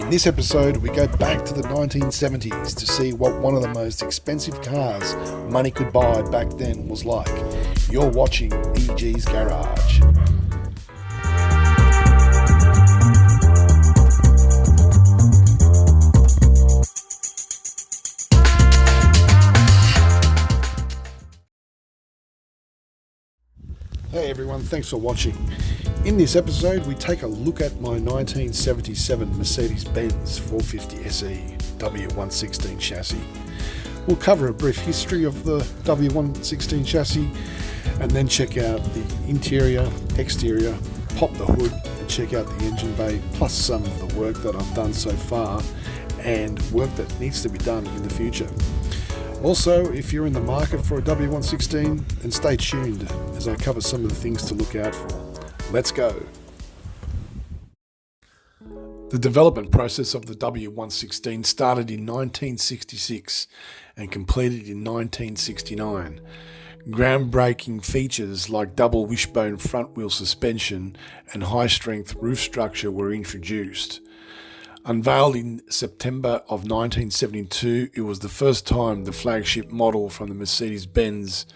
In this episode, we go back to the 1970s to see what one of the most expensive cars money could buy back then was like. You're watching EG's Garage. Hey everyone, thanks for watching. In this episode, we take a look at my 1977 Mercedes-Benz 450 SE W116 chassis. We'll cover a brief history of the W116 chassis and then check out the interior, exterior, pop the hood and check out the engine bay, plus some of the work that I've done so far and work that needs to be done in the future. Also, if you're in the market for a W116, then stay tuned as I cover some of the things to look out for. Let's go. The development process of the W116 started in 1966 and completed in 1969. Groundbreaking features like double wishbone front wheel suspension and high-strength roof structure were introduced. Unveiled in September of 1972, it was the first time the flagship model from the Mercedes-Benz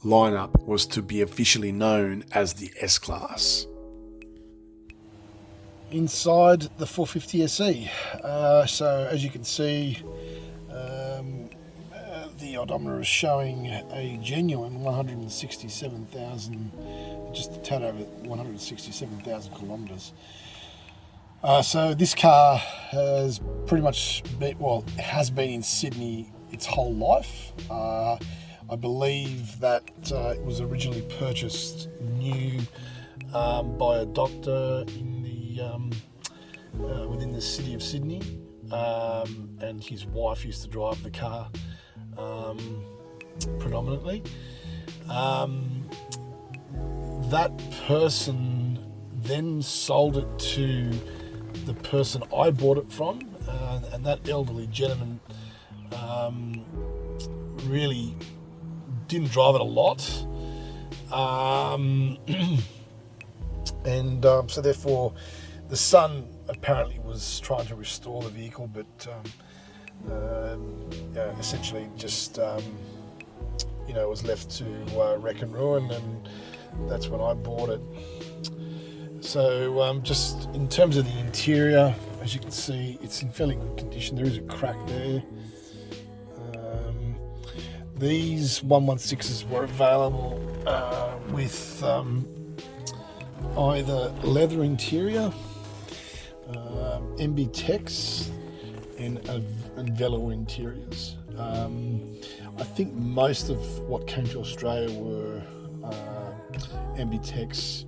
lineup was to be officially known as the S-Class. Inside the 450 SE, so as you can see, the odometer is showing a genuine 167,000, just a tad over 167,000 kilometres. So this car has pretty much has been in Sydney its whole life. I believe that it was originally purchased new by a doctor in the within the city of Sydney, and his wife used to drive the car predominantly. That person then sold it to the person I bought it from, and that elderly gentleman really didn't drive it a lot, and so therefore the son apparently was trying to restore the vehicle, but essentially just was left to wreck and ruin, and that's when I bought it. So just in terms of the interior, as you can see, it's in fairly good condition. There is a crack there. These 116s were available with either leather interior, MB Tex, and velour interiors. I think most of what came to Australia were MB Tex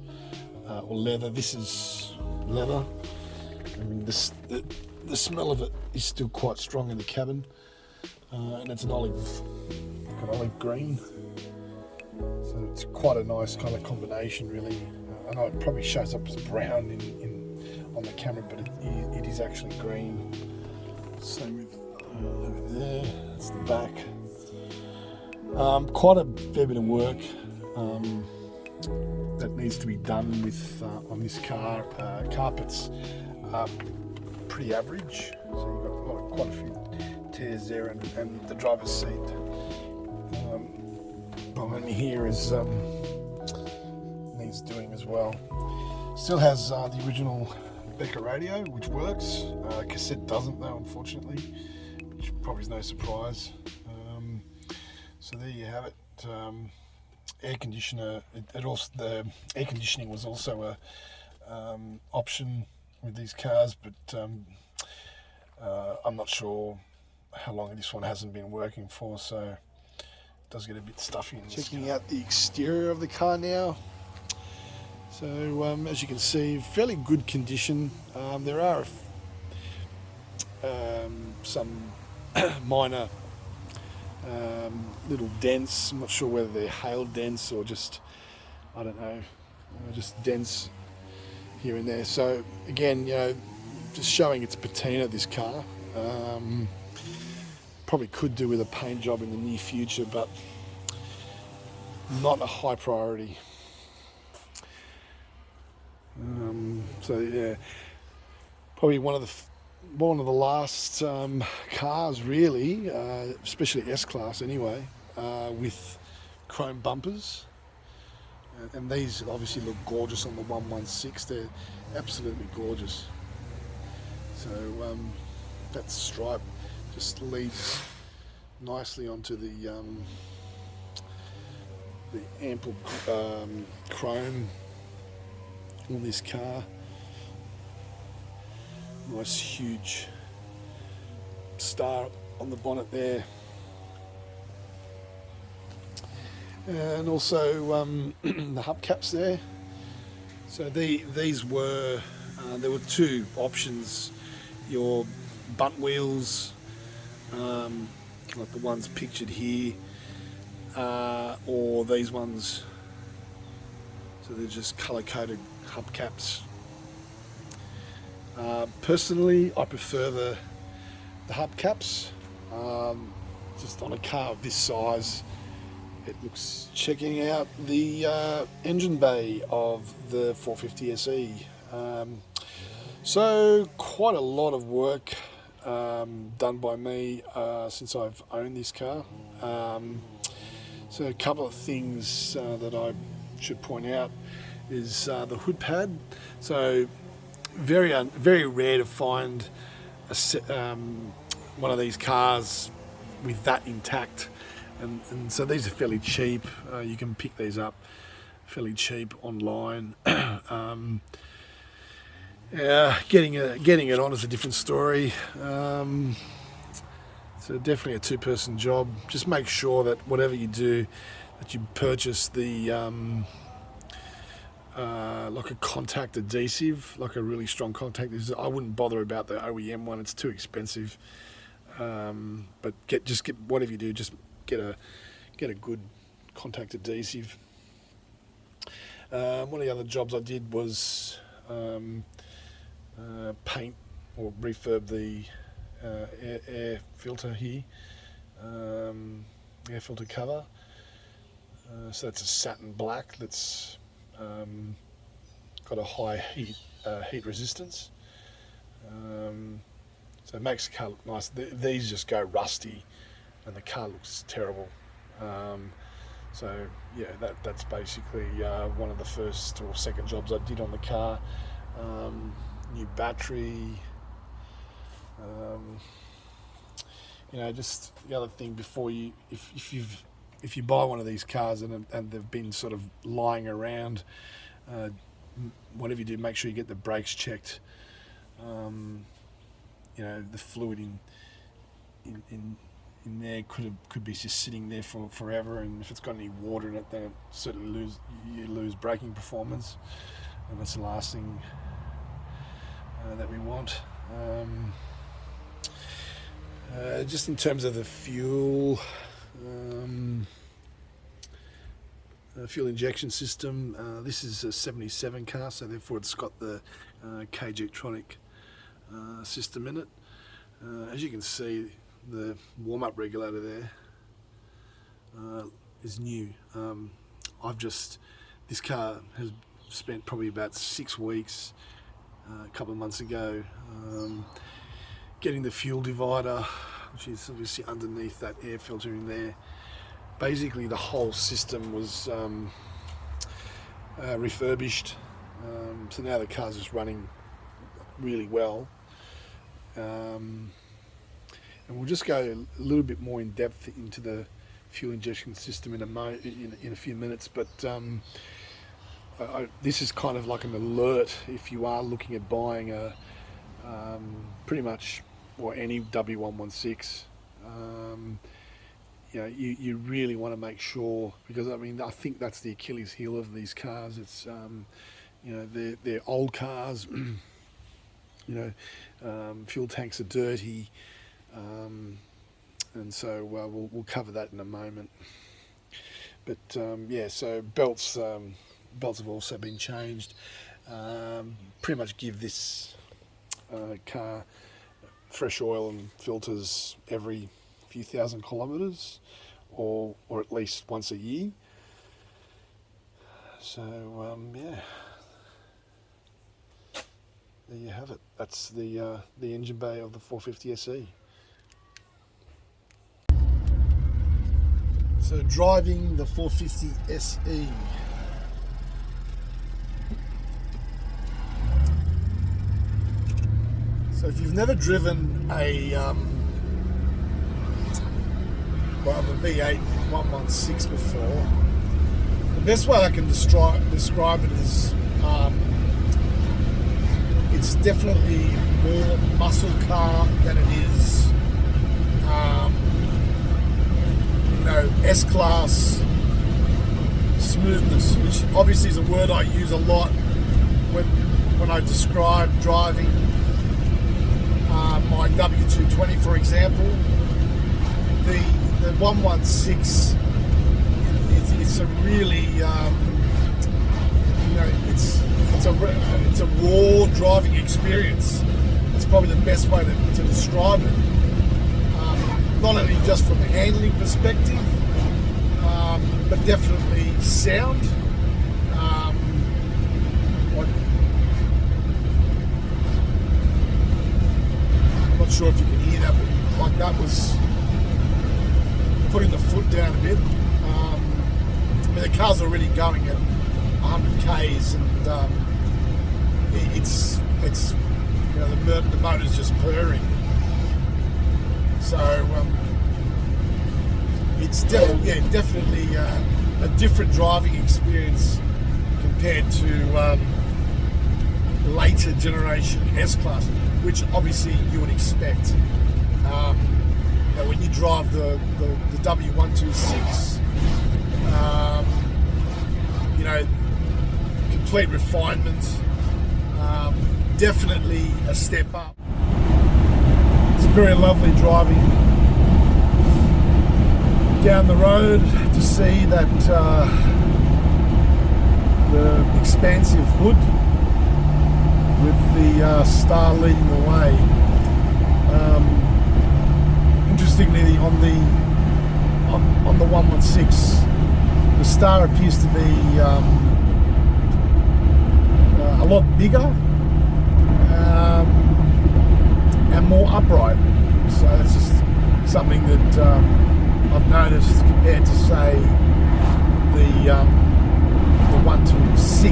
or leather. This is leather. I mean, the smell of it is still quite strong in the cabin, and it's an olive green. So it's quite a nice kind of combination, really. I know it probably shows up as brown on the camera, but it is actually green. Same with over there. That's the back. Quite a fair bit of work that needs to be done with on this car. Carpets are pretty average, so you've got quite a few tears there, and the driver's seat behind me here is needs doing as well. Still has the original Becker radio, which works. Cassette doesn't though, unfortunately, which probably is no surprise. So there you have it. Air conditioner. The air conditioning was also a option with these cars, but I'm not sure how long this one hasn't been working for, so it does get a bit stuffy. Checking out the exterior of the car now. So as you can see, fairly good condition. There are some minor little dents. I'm not sure whether they're hail dents or just, I don't know, just dents here and there. So again, just showing its patina, this car. Probably could do with a paint job in the near future, but not a high priority. So yeah, probably one of one of the last cars really, especially S-Class anyway, with chrome bumpers. And these obviously look gorgeous on the 116. They're absolutely gorgeous. So that stripe just leads nicely onto the ample chrome on this car. Nice huge star on the bonnet there. And also the hubcaps there. So these were, there were two options. Your bunt wheels, like the ones pictured here, or these ones. So they're just colour-coded hubcaps. Personally, I prefer the hubcaps. Just on a car of this size, it looks, checking out the engine bay of the 450 SE. So quite a lot of work done by me since I've owned this car. So a couple of things that I should point out is the hood pad. So very rare to find one of these cars with that intact, and so these are fairly cheap. You can pick these up fairly cheap online. Getting it on is a different story. So definitely a two-person job. Just make sure that whatever you do, that you purchase the like a contact adhesive, like a really strong contact adhesive. I wouldn't bother about the OEM one; it's too expensive. But get whatever you do, just get a good contact adhesive. One of the other jobs I did was paint or refurb the air filter here, air filter cover. So that's a satin black that's got a high heat resistance. So it makes the car look nice. These just go rusty and the car looks terrible. So yeah, that's basically one of the first or second jobs I did on the car. New battery. Just the other thing before you, if you buy one of these cars and they've been sort of lying around, whatever you do, make sure you get the brakes checked. The fluid in there could be just sitting there for forever, and if it's got any water in it, then certainly you lose braking performance, and that's the last thing that we want. Just in terms of the fuel injection system, this is a 77 car, so therefore it's got the K-Jectronic system in it. As you can see, the warm-up regulator there is new. This car has spent probably about 6 weeks a couple of months ago getting the fuel divider, which is obviously underneath that air filter in there. Basically the whole system was refurbished, so now the car's just running really well. And we'll just go a little bit more in depth into the fuel injection system in a few minutes, but this is kind of like an alert if you are looking at buying a pretty much any W116. You really want to make sure, because I think that's the Achilles heel of these cars. It's they're old cars. Fuel tanks are dirty, and so we'll cover that in a moment. But so belts have also been changed. Pretty much give this car fresh oil and filters every few thousand kilometres, or at least once a year. So there you have it. That's the engine bay of the 450 SE. So driving the 450 SE. So if you've never driven a the V8 116 before, the best way I can describe it is it's definitely more muscle car than it is S-Class smoothness, which obviously is a word I use a lot when I describe driving my W220, for example. The 116, it's a really it's a raw driving experience. That's probably the best way to describe it. Not only just from a handling perspective, but definitely sound. I'm not sure if you can hear that, but like that was putting the foot down a bit. I mean, the car's already going at 100 k's, and it's the motor's just purring. So it's definitely a different driving experience compared to later generation S-Class, which obviously you would expect. When you drive the W126, complete refinement, definitely a step up. It's very lovely driving down the road to see that the expansive hood with the star leading the way. Interestingly, on the 116, the star appears to be a lot bigger and more upright. So that's just something that I've noticed compared to, say, the 126,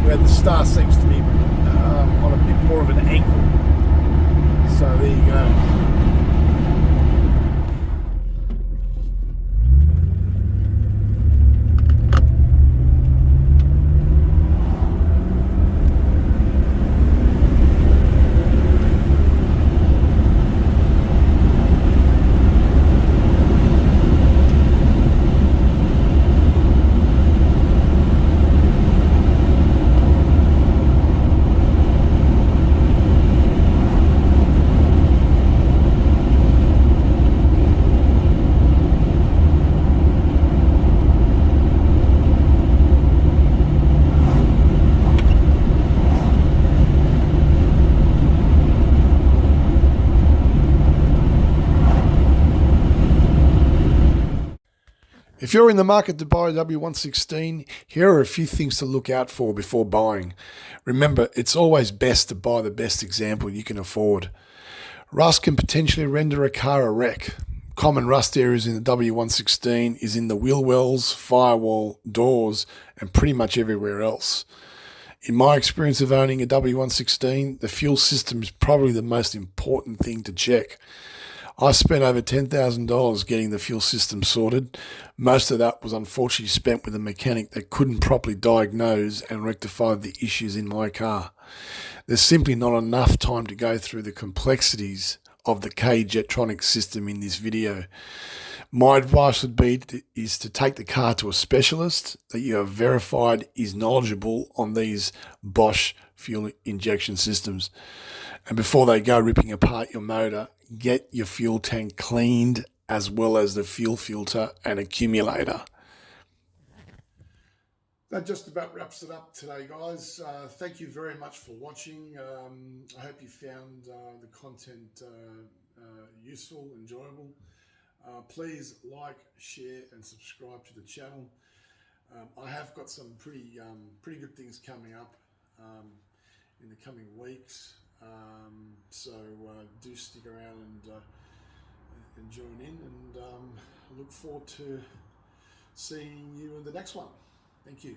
where the star seems to be on a bit more of an angle. So there you go. If you're in the market to buy a W116, here are a few things to look out for before buying. Remember, it's always best to buy the best example you can afford. Rust can potentially render a car a wreck. Common rust areas in the W116 is in the wheel wells, firewall, doors, and pretty much everywhere else. In my experience of owning a W116, the fuel system is probably the most important thing to check. I spent over $10,000 getting the fuel system sorted. Most of that was unfortunately spent with a mechanic that couldn't properly diagnose and rectify the issues in my car. There's simply not enough time to go through the complexities of the K-Jetronic system in this video. My advice would be is to take the car to a specialist that you have verified is knowledgeable on these Bosch fuel injection systems. And before they go ripping apart your motor, get your fuel tank cleaned as well as the fuel filter and accumulator. That just about wraps it up today, guys. Thank you very much for watching. I hope you found the content useful, enjoyable. Please like, share and subscribe to the channel. I have got some pretty good things coming up in the coming weeks. So do stick around and join in, and look forward to seeing you in the next one. Thank you.